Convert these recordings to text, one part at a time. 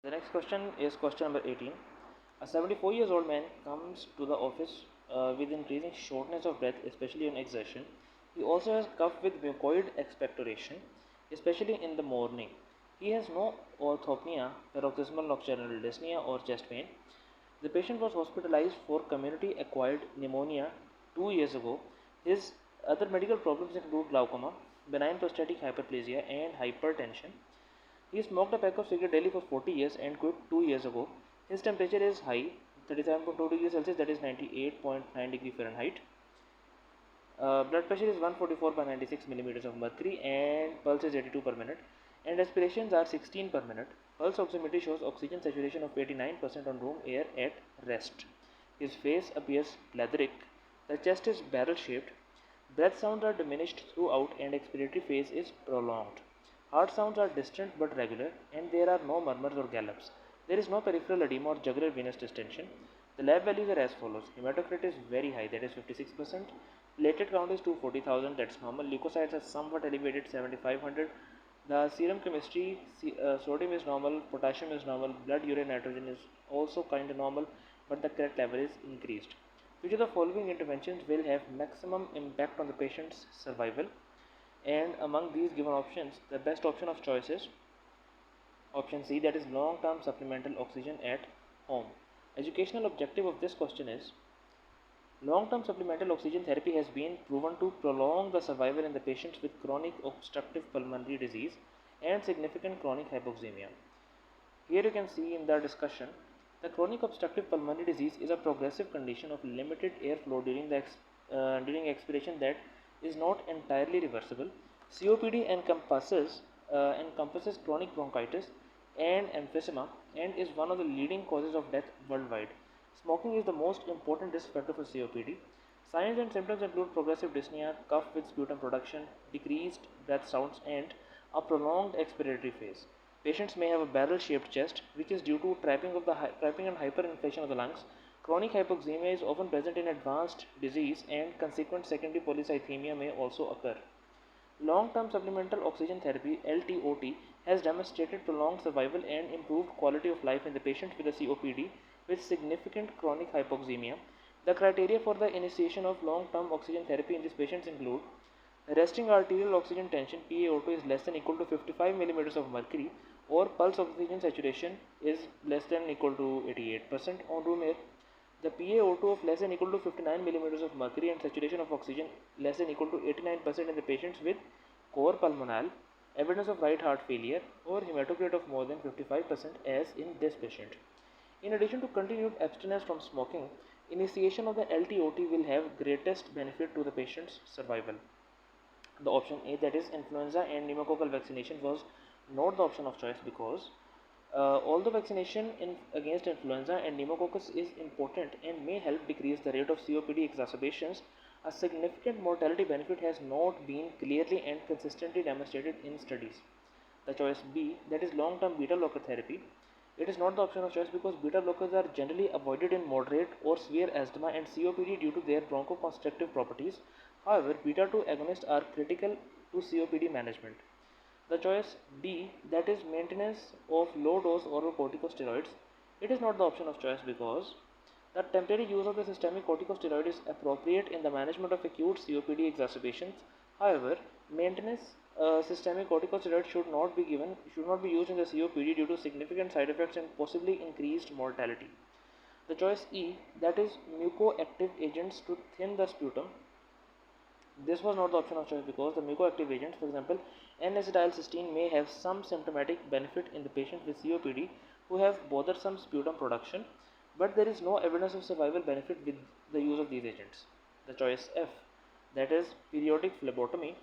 The next question is question number 18. A 74 years old man comes to the office with increasing shortness of breath, especially on exertion. He also has cough with mucoid expectoration, especially in the morning. He has no orthopnea, paroxysmal nocturnal dyspnea, or chest pain. The patient was hospitalized for community acquired pneumonia 2 years ago. His other medical problems include glaucoma, benign prostatic hyperplasia, and hypertension. He smoked a pack of cigarettes daily for 40 years and quit 2 years ago. His temperature is high, 37.2 degrees Celsius, that is 98.9 degree Fahrenheit. Blood pressure is 144 by 96 millimeters of mercury, and pulse is 82 per minute, and respirations are 16 per minute. Pulse oximetry shows oxygen saturation of 89% on room air at rest. His face appears plethoric. The chest is barrel shaped. Breath sounds are diminished throughout, and expiratory phase is prolonged. Heart sounds are distant but regular, and there are no murmurs or gallops. There is no peripheral edema or jugular venous distension. The lab values are as follows. Hematocrit is very high, that is 56%. Platelet count is 240,000, that's normal. Leukocytes are somewhat elevated, 7500. The serum chemistry, sodium is normal, potassium is normal, blood urine nitrogen is also kind of normal, but the creat level is increased. Which of the following interventions will have maximum impact on the patient's survival? And among these given options, the best option of choice is option C, that is long-term supplemental oxygen at home. Educational objective of this question is long-term supplemental oxygen therapy has been proven to prolong the survival in the patients with chronic obstructive pulmonary disease and significant chronic hypoxemia. Here you can see in the discussion, the chronic obstructive pulmonary disease is a progressive condition of limited airflow during expiration that is not entirely reversible. COPD encompasses chronic bronchitis and emphysema and is one of the leading causes of death worldwide. Smoking is the most important risk factor for COPD. Signs and symptoms include progressive dyspnea, cough with sputum production, decreased breath sounds, and a prolonged expiratory phase. Patients may have a barrel-shaped chest, which is due to trapping and hyperinflation of the lungs. Chronic hypoxemia is often present in advanced disease, and consequent secondary polycythemia may also occur. Long-term supplemental oxygen therapy (LTOT) has demonstrated prolonged survival and improved quality of life in the patients with a COPD with significant chronic hypoxemia. The criteria for the initiation of long-term oxygen therapy in these patients include resting arterial oxygen tension (PaO2) is less than or equal to 55 millimeters of mercury, or pulse oxygen saturation is less than or equal to 88% on room air. The PaO2 of less than or equal to 59 millimeters of mercury and saturation of oxygen less than or equal to 89% in the patients with cor pulmonale, evidence of right heart failure, or hematocrit of more than 55% as in this patient. In addition to continued abstinence from smoking, initiation of the LTOT will have greatest benefit to the patient's survival. The option A, that is influenza and pneumococcal vaccination, was not the option of choice because although vaccination against influenza and pneumococcus is important and may help decrease the rate of COPD exacerbations, a significant mortality benefit has not been clearly and consistently demonstrated in studies. The choice B, that is long-term beta blocker therapy, it is not the option of choice because beta blockers are generally avoided in moderate or severe asthma and COPD due to their bronchoconstrictive properties. However, beta 2 agonists are critical to COPD management. The choice D, that is maintenance of low dose oral corticosteroids, it is not the option of choice because the temporary use of the systemic corticosteroid is appropriate in the management of acute COPD exacerbations. However, maintenance systemic corticosteroid should not be used in the COPD due to significant side effects and possibly increased mortality. The choice E, that is mucoactive agents to thin the sputum, this was not the option of choice because the mucoactive agents, for example, N-acetylcysteine, may have some symptomatic benefit in the patients with COPD who have bothersome sputum production, but there is no evidence of survival benefit with the use of these agents. The choice F, that is periodic phlebotomy,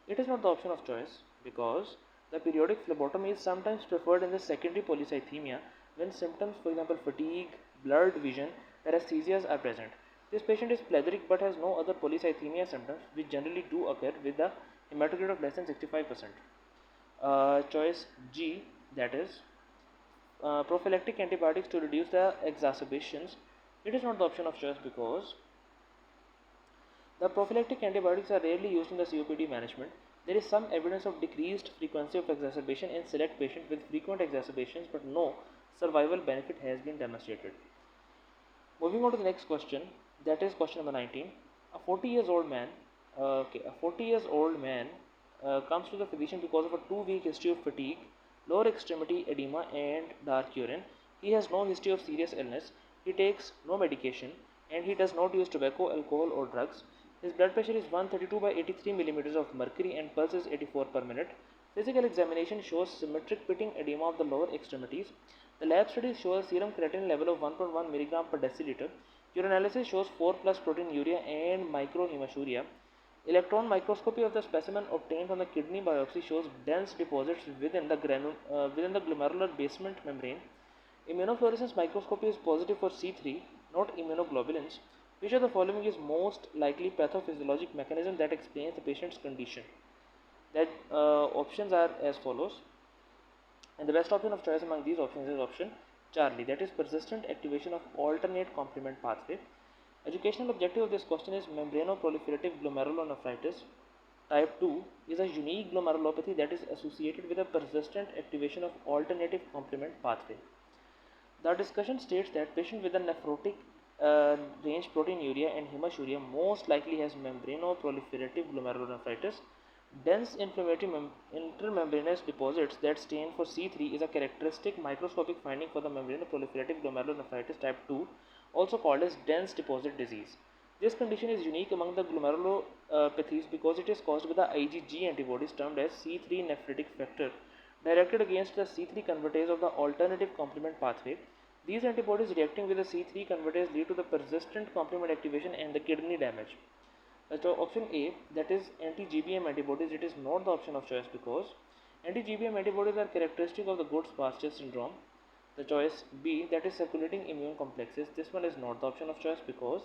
it is not the option of choice because the periodic phlebotomy is sometimes preferred in the secondary polycythemia when symptoms, for example, fatigue, blurred vision, paresthesias are present. This patient is plethoric but has no other polycythemia symptoms, which generally do occur with a hematocrit of less than 65%. Choice G, that is prophylactic antibiotics to reduce the exacerbations, it is not the option of choice because the prophylactic antibiotics are rarely used in the COPD management. There is some evidence of decreased frequency of exacerbation in select patients with frequent exacerbations, but no survival benefit has been demonstrated. Moving on to the next question, that is question number 19. A 40 years old man, a 40 years old man comes to the physician because of a 2 week history of fatigue, lower extremity edema, and dark urine. He has no history of serious illness. He takes no medication, and he does not use tobacco, alcohol, or drugs. His blood pressure is 132 by 83 millimeters of mercury, and pulse is 84 per minute. Physical examination shows symmetric pitting edema of the lower extremities. The lab studies show a serum creatinine level of 1.1 mg per deciliter. Urinalysis shows 4 plus proteinuria and microhematuria. Electron microscopy of the specimen obtained from the kidney biopsy shows dense deposits within the glomerular basement membrane. Immunofluorescence microscopy is positive for C3, not immunoglobulins. Which of the following is most likely pathophysiologic mechanism that explains the patient's condition? That options are as follows. And the best option of choice among these options is option Charlie, that is persistent activation of alternate complement pathway. Educational objective of this question is membranoproliferative glomerulonephritis type 2 is a unique glomerulopathy that is associated with a persistent activation of alternative complement pathway. The discussion states that patient with a nephrotic range proteinuria and hematuria most likely has membranoproliferative glomerulonephritis. Dense inflammatory intermembranous deposits that stain for C3 is a characteristic microscopic finding for the membranoproliferative glomerulonephritis type 2, also called as dense deposit disease. This condition is unique among the glomerulopathies because it is caused by the IgG antibodies termed as C3 nephritic factor directed against the C3 convertase of the alternative complement pathway. These antibodies reacting with the C3 convertase lead to the persistent complement activation and the kidney damage. So option A, that is anti-GBM antibodies, it is not the option of choice because anti-GBM antibodies are characteristic of the Good's-Pasture syndrome. The choice B, that is circulating immune complexes, this one is not the option of choice because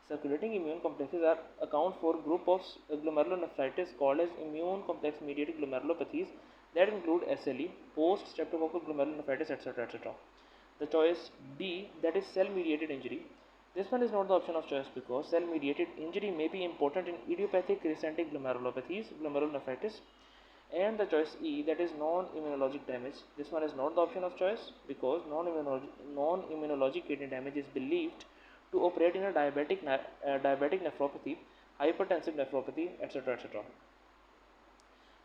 circulating immune complexes are account for group of glomerulonephritis called as immune complex mediated glomerulopathies that include SLE, post-streptococcal glomerulonephritis, etc. etc. The choice D, that is cell mediated injury. This one is not the option of choice because cell mediated injury may be important in idiopathic recentic glomerulopathies, glomerulonephritis. And the choice E, that is non-immunologic damage. This one is not the option of choice because non-immunologic kidney damage is believed to operate in a diabetic nephropathy, hypertensive nephropathy, etc. etc.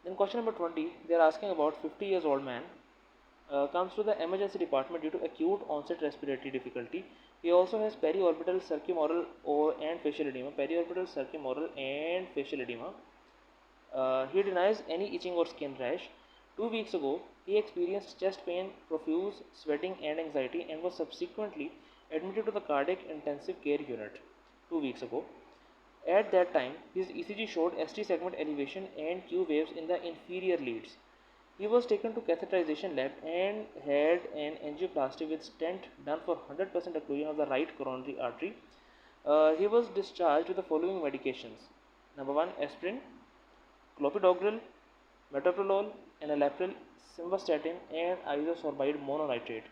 Then question number 20, they are asking about 50 years old man comes to the emergency department due to acute onset respiratory difficulty. He also has periorbital circumoral and facial edema. Periorbital circumoral and facial edema. He denies any itching or skin rash. 2 weeks ago, he experienced chest pain, profuse sweating and anxiety and was subsequently admitted to the cardiac intensive care unit 2 weeks ago. At that time, his ECG showed ST segment elevation and Q waves in the inferior leads. He was taken to catheterization lab and had an angioplasty with stent done for 100% occlusion of the right coronary artery. He was discharged with the following medications. Number 1, aspirin, clopidogrel, metoprolol, enalapril, simvastatin and isosorbide mononitrate.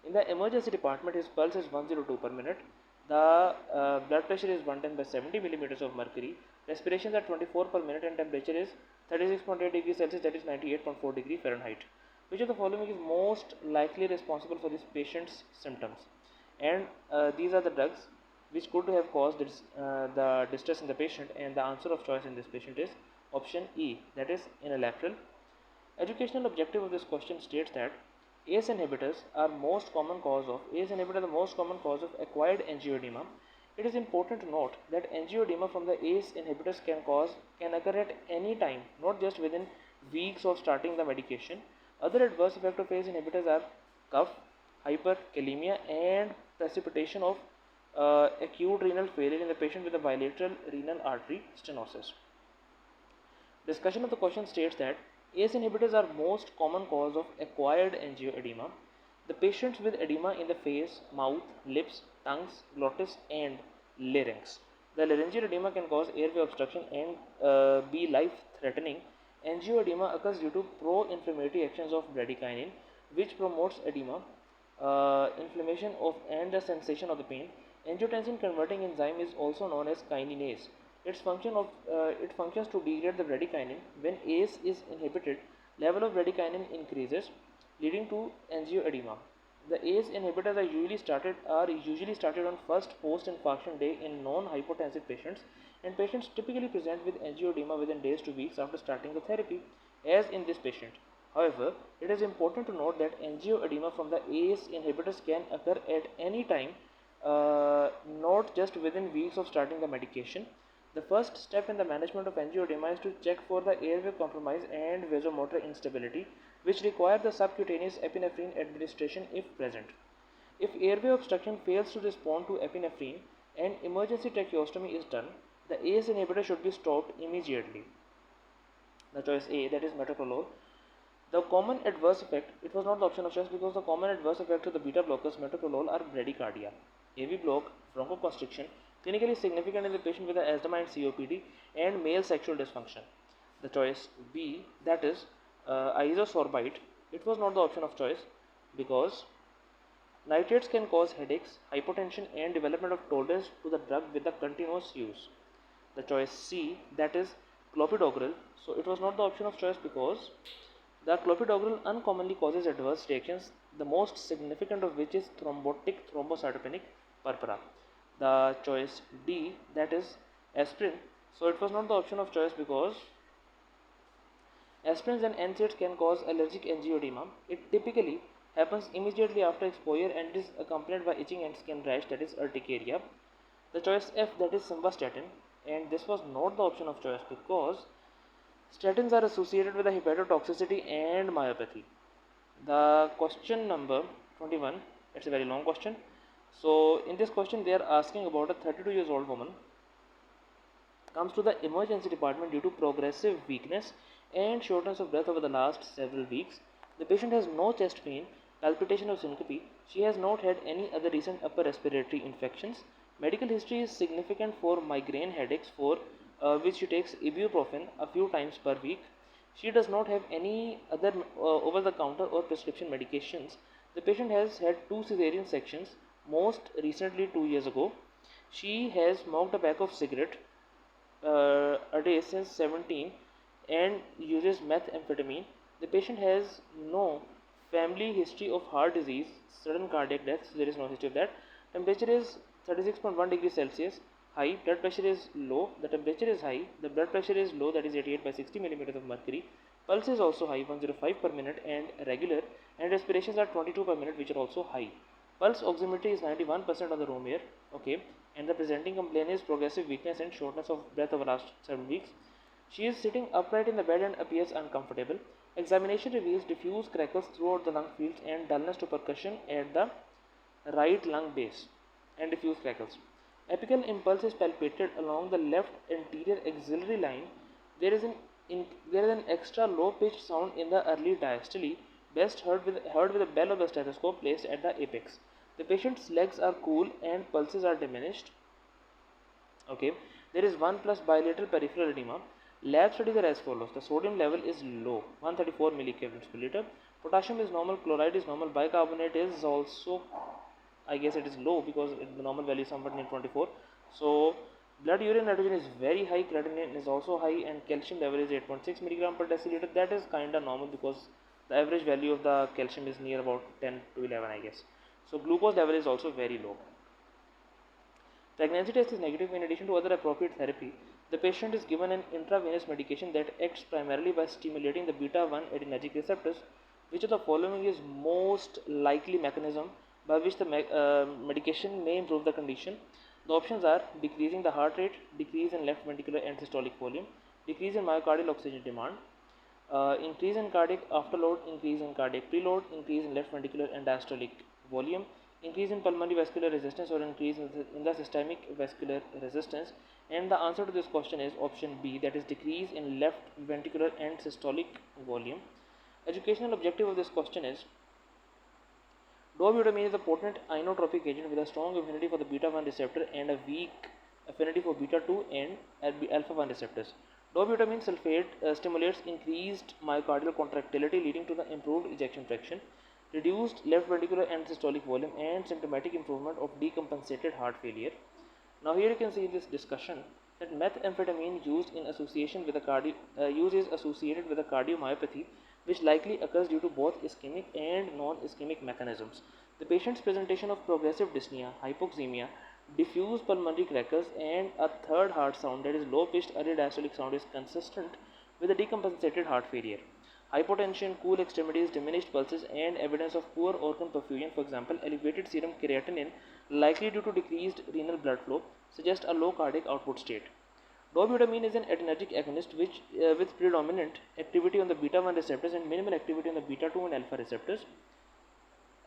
In the emergency department, his pulse is 102 per minute. The blood pressure is 110 by 70 millimeters of mercury. Respirations are 24 per minute and temperature is 36.8 degrees Celsius, that is 98.4 degree Fahrenheit. Which of the following is most likely responsible for this patient's symptoms? And these are the drugs which could have caused the distress in the patient, and the answer of choice in this patient is option E, that is enalapril. Educational objective of this question states that ACE inhibitors are the most common cause of acquired angioedema. It is important to note that angioedema from the ACE inhibitors can occur at any time, not just within weeks of starting the medication. Other adverse effects of ACE inhibitors are cough, hyperkalemia, and precipitation of acute renal failure in the patient with a bilateral renal artery stenosis. Discussion of the question states that ACE inhibitors are most common cause of acquired angioedema. The patients with edema in the face, mouth, lips, tongues, glottis and larynx. The laryngeal edema can cause airway obstruction and be life-threatening. Angioedema occurs due to pro-inflammatory actions of bradykinin, which promotes edema, inflammation of and the sensation of the pain. Angiotensin converting enzyme is also known as kininase. It functions to degrade the bradykinin. When ACE is inhibited, level of bradykinin increases, leading to angioedema. The ACE inhibitors are usually started on first post-infarction day in non-hypotensive patients, and patients typically present with angioedema within days to weeks after starting the therapy, as in this patient. However, it is important to note that angioedema from the ACE inhibitors can occur at any time, not just within weeks of starting the medication. The first step in the management of angioedema is to check for the airway compromise and vasomotor instability, which require the subcutaneous epinephrine administration if present. If airway obstruction fails to respond to epinephrine and emergency tracheostomy is done, the ACE inhibitor should be stopped immediately. The choice A, that is metoprolol. The common adverse effect, it was not the option of choice because the common adverse effect of the beta blockers metoprolol are bradycardia, AV block, bronchoconstriction, clinically significant in the patient with asthma and COPD, and male sexual dysfunction. The choice B, that is isosorbide, it was not the option of choice because nitrates can cause headaches, hypotension, and development of tolerance to the drug with the continuous use. The choice C, that is clopidogrel, so it was not the option of choice because the clopidogrel uncommonly causes adverse reactions, the most significant of which is thrombotic thrombocytopenic purpura. The choice D, that is aspirin, so it was not the option of choice because aspirins and NSAIDs can cause allergic angioedema. It typically happens immediately after exposure and it is accompanied by itching and skin rash, that is urticaria. The choice F, that is simvastatin, and this was not the option of choice because statins are associated with the hepatotoxicity and myopathy. The question number 21, it's a very long question. So in this question they are asking about a 32 years old woman comes to the emergency department due to progressive weakness and shortness of breath over the last several weeks. The patient has no chest pain, palpitation or syncope. She has not had any other recent upper respiratory infections. Medical history is significant for migraine headaches for which she takes ibuprofen a few times per week. She does not have any other over the counter or prescription medications. The patient has had two cesarean sections, most recently 2 years ago. She has smoked a pack of cigarette a day since 17 and uses methamphetamine. The patient has no family history of heart disease, sudden cardiac deaths, there is no history of that. Temperature is 36.1 degrees Celsius, high, blood pressure is low, the temperature is high, the blood pressure is low, that is 88 by 60 millimeters of mercury, pulse is also high, 105 per minute and regular, and respirations are 22 per minute, which are also high. Pulse oximetry is 91% on the room air, okay, and the presenting complaint is progressive weakness and shortness of breath over last 7 weeks. She is sitting upright in the bed and appears uncomfortable. Examination reveals diffuse crackles throughout the lung fields and dullness to percussion at the right lung base and diffuse crackles. Apical impulse is palpated along the left anterior axillary line. There is an extra low pitched sound in the early diastole, best heard with a bell of the stethoscope placed at the apex. The patient's legs are cool and pulses are diminished. Okay, there is 1 plus bilateral peripheral edema. Lab studies are as follows. The sodium level is low, 134 millikelvins per liter. Potassium is normal, chloride is normal, bicarbonate is also, I guess it is low because the normal value is somewhat near 24. So blood urine nitrogen is very high, creatinine is also high, and calcium level is 8.6 milligram per deciliter. That is kinda normal because the average value of the calcium is near about 10 to 11, I guess. So glucose level is also very low. Pregnancy test is negative. In addition to other appropriate therapy, the patient is given an intravenous medication that acts primarily by stimulating the beta-1 adrenergic receptors. Which of the following is most likely mechanism by which the medication may improve the condition? The options are decreasing the heart rate, decrease in left ventricular and systolic volume, decrease in myocardial oxygen demand, increase in cardiac afterload, increase in cardiac preload, increase in left ventricular and diastolic volume, increase in pulmonary vascular resistance, or increase in the systemic vascular resistance. And the answer to this question is option B, that is decrease in left ventricular and systolic volume. Educational objective of this question is dobutamine is a potent inotropic agent with a strong affinity for the beta-1 receptor and a weak affinity for beta-2 and alpha-1 receptors. Dobutamine sulfate stimulates increased myocardial contractility leading to the improved ejection fraction, reduced left ventricular and systolic volume, and symptomatic improvement of decompensated heart failure. Now here you can see in this discussion that methamphetamine used in association with a use is associated with a cardiomyopathy which likely occurs due to both ischemic and non-ischemic mechanisms. The patient's presentation of progressive dyspnea, hypoxemia, diffuse pulmonary crackers, and a third heart sound, that is low pitched early diastolic sound, is consistent with a decompensated heart failure. Hypotension, cool extremities, diminished pulses, and evidence of poor organ perfusion, for example, elevated serum creatinine, likely due to decreased renal blood flow, suggest a low cardiac output state. Dobutamine is an adrenergic agonist with predominant activity on the beta 1 receptors and minimal activity on the beta 2 and alpha receptors.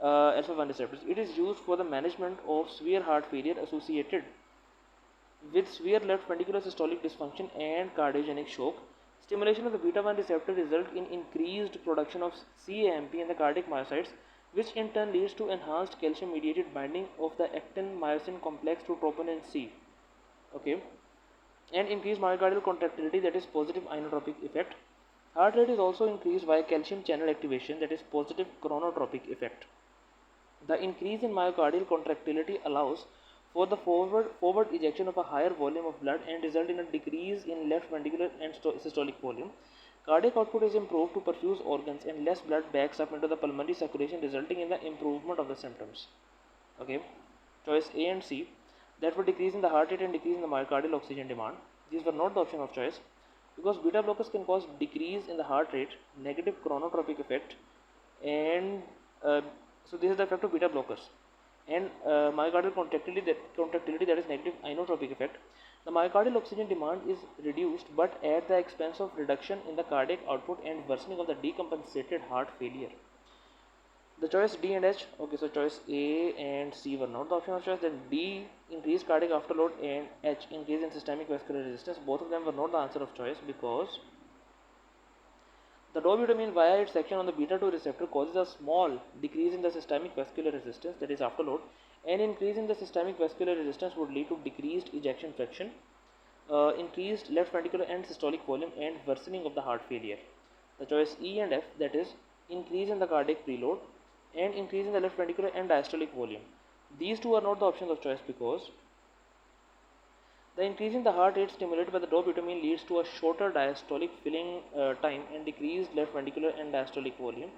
Alpha 1 receptors. It is used for the management of severe heart failure associated with severe left ventricular systolic dysfunction and cardiogenic shock. Stimulation of the beta 1 receptor results in increased production of CAMP in the cardiac myocytes, which in turn leads to enhanced calcium mediated binding of the actin myosin complex to troponin C. Okay, and increased myocardial contractility, that is positive inotropic effect. Heart rate is also increased by calcium channel activation, that is positive chronotropic effect. The increase in myocardial contractility allows for the forward ejection of a higher volume of blood and result in a decrease in left ventricular and systolic volume. Cardiac output is improved to perfuse organs and less blood backs up into the pulmonary circulation, resulting in the improvement of the symptoms. Okay, choice A and C, that were decrease in the heart rate and decrease in the myocardial oxygen demand. These were not the option of choice because beta blockers can cause decrease in the heart rate, negative chronotropic effect, and so this is the effect of beta blockers, and myocardial contractility, that is negative inotropic effect. The myocardial oxygen demand is reduced but at the expense of reduction in the cardiac output and worsening of the decompensated heart failure. The choice D and H, okay, so choice A and C were not the option of choice. Then D, increased cardiac afterload, and H, increase in systemic vascular resistance. Both of them were not the answer of choice because the dobutamine via its action on the beta 2 receptor causes a small decrease in the systemic vascular resistance, that is afterload, and increase in the systemic vascular resistance would lead to decreased ejection fraction, increased left ventricular and systolic volume, and worsening of the heart failure. The choice E and F, that is increase in the cardiac preload and increase in the left ventricular and diastolic volume. These two are not the options of choice because the increase in the heart rate stimulated by the dobutamine leads to a shorter diastolic filling time and decreased left ventricular and diastolic volume,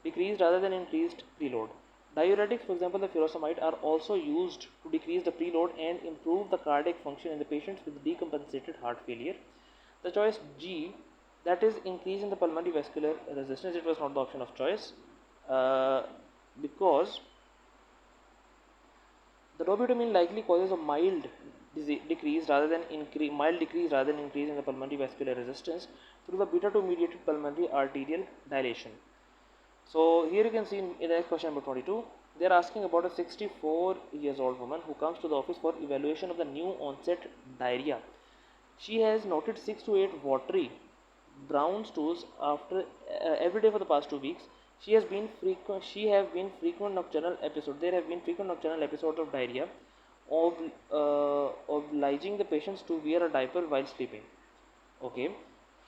decreased rather than increased preload. Diuretics, for example the furosemide, are also used to decrease the preload and improve the cardiac function in the patients with decompensated heart failure. The choice G, that is increase in the pulmonary vascular resistance, it was not the option of choice because the dobutamine likely causes a mild decrease rather than increase in the pulmonary vascular resistance through the beta 2 mediated pulmonary arterial dilation. So here you can see in the next question number 22, they are asking about a 64 years old woman who comes to the office for evaluation of the new onset diarrhea. She has noted 6 to 8 watery brown stools after every day for the past 2 weeks. There have been frequent nocturnal episodes of diarrhea, obliging the patients to wear a diaper while sleeping. Okay,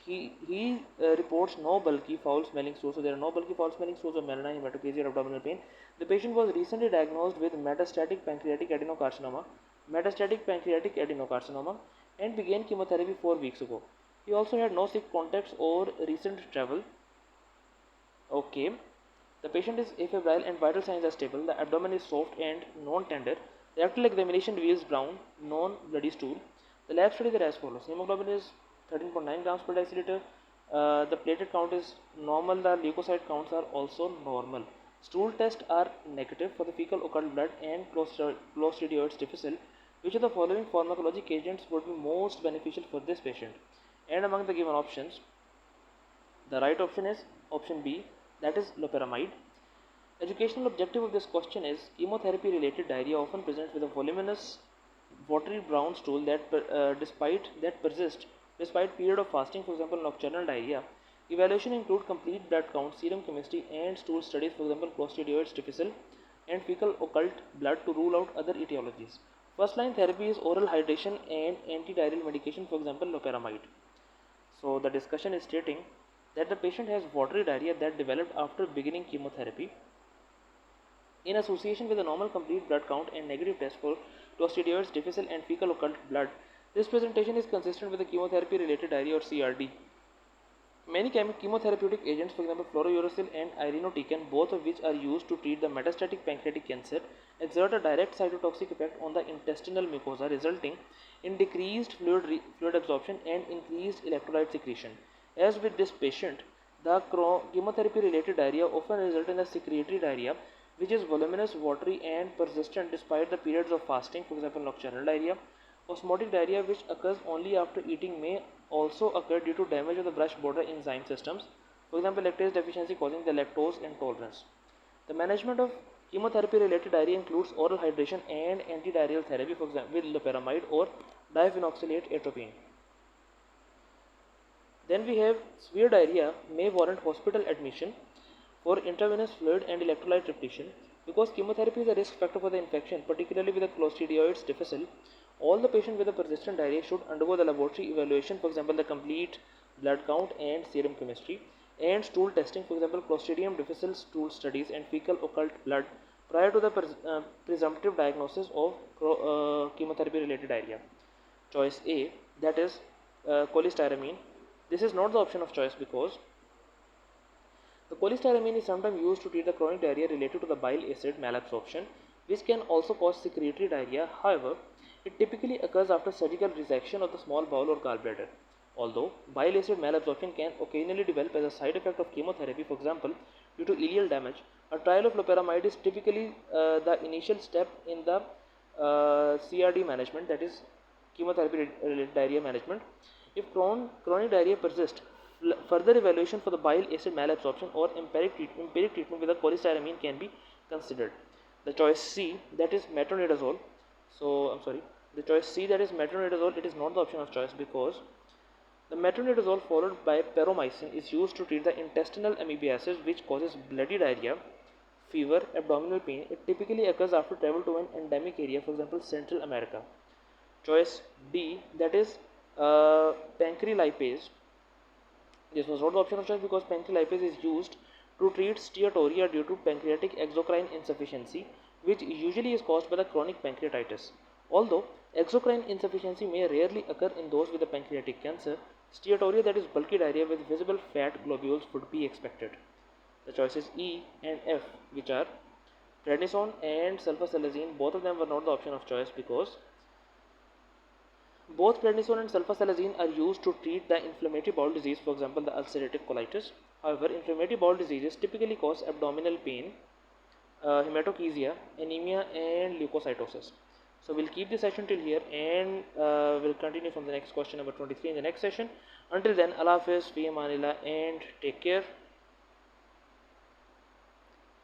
he reports no bulky foul smelling stools. So there are no bulky foul smelling stools of melena, hematochezia, or abdominal pain. The patient was recently diagnosed with metastatic pancreatic adenocarcinoma, and began chemotherapy 4 weeks ago. He also had no sick contacts or recent travel. Okay, the patient is afebrile and vital signs are stable. The abdomen is soft and non-tender. The rectal examination reveals brown, non-bloody stool. The lab studies are as follows. Hemoglobin is 13.9 grams per deciliter. The platelet count is normal. The leukocyte counts are also normal. Stool tests are negative for the fecal occult blood and Clostridioides difficile. Which of the following pharmacologic agents would be most beneficial for this patient? And among the given options, the right option is option B, that is loperamide. Educational objective of this question is chemotherapy related diarrhea often presents with a voluminous watery brown stool that persists despite period of fasting, for example nocturnal diarrhea. Evaluation include complete blood count, serum chemistry, and stool studies, for example Clostridioides difficile and fecal occult blood, to rule out other etiologies. First line therapy is oral hydration and antidiarrheal medication, for example loperamide. So the discussion is stating that the patient has watery diarrhea that developed after beginning chemotherapy in association with a normal complete blood count and negative test for Clostridioides difficile and fecal occult blood. This presentation is consistent with the chemotherapy related diarrhea or CRD. Many chemotherapeutic agents, for example fluorouracil and irinotecan, both of which are used to treat the metastatic pancreatic cancer, exert a direct cytotoxic effect on the intestinal mucosa, resulting in decreased fluid absorption and increased electrolyte secretion. As with this patient, the chemotherapy related diarrhea often results in a secretory diarrhea, which is voluminous, watery, and persistent despite the periods of fasting, for example nocturnal diarrhea. Osmotic diarrhea, which occurs only after eating, may also occur due to damage of the brush border enzyme systems, for example lactase deficiency causing the lactose intolerance. The management of chemotherapy related diarrhea includes oral hydration and antidiarrheal therapy, for example with loperamide or diphenoxylate atropine. Then we have severe diarrhea may warrant hospital admission for intravenous fluid and electrolyte depletion. Because chemotherapy is a risk factor for the infection, particularly with the Clostridioides difficile, all the patients with a persistent diarrhea should undergo the laboratory evaluation, for example the complete blood count and serum chemistry, and stool testing, for example Clostridium difficile stool studies and fecal occult blood, prior to the presumptive diagnosis of chemotherapy related diarrhea. Choice A, that is cholestyramine. This is not the option of choice because the cholestyramine is sometimes used to treat the chronic diarrhea related to the bile acid malabsorption, which can also cause secretory diarrhea. However, it typically occurs after surgical resection of the small bowel or gallbladder. Although bile acid malabsorption can occasionally develop as a side effect of chemotherapy, for example, due to ileal damage, a trial of loperamide is typically the initial step in the CRD management, that is chemotherapy related diarrhea management. If chronic diarrhea persists, further evaluation for the bile acid malabsorption or empiric treatment with a cholestyramine can be considered. The choice C, that is metronidazole. The choice C, that is metronidazole, it is not the option of choice because the metronidazole followed by paromycin is used to treat the intestinal amoebiasis, which causes bloody diarrhea, fever, abdominal pain. It typically occurs after travel to an endemic area, for example Central America. Choice D, that is pancrelipase. This was not the option of choice because pancrelipase is used to treat steatorrhea due to pancreatic exocrine insufficiency, which usually is caused by the chronic pancreatitis. Although exocrine insufficiency may rarely occur in those with a pancreatic cancer, steatorrhea, that is bulky diarrhea with visible fat globules, would be expected. The choices E and F, which are prednisone and sulfasalazine, both of them were not the option of choice because both prednisone and sulfasalazine are used to treat the inflammatory bowel disease, for example the ulcerative colitis. However, inflammatory bowel diseases typically cause abdominal pain, hematochezia, anemia, and leukocytosis. So we'll keep this session till here, and we'll continue from the next question number 23 in the next session. Until then, Allah Hafiz, fi amanillah, and take care.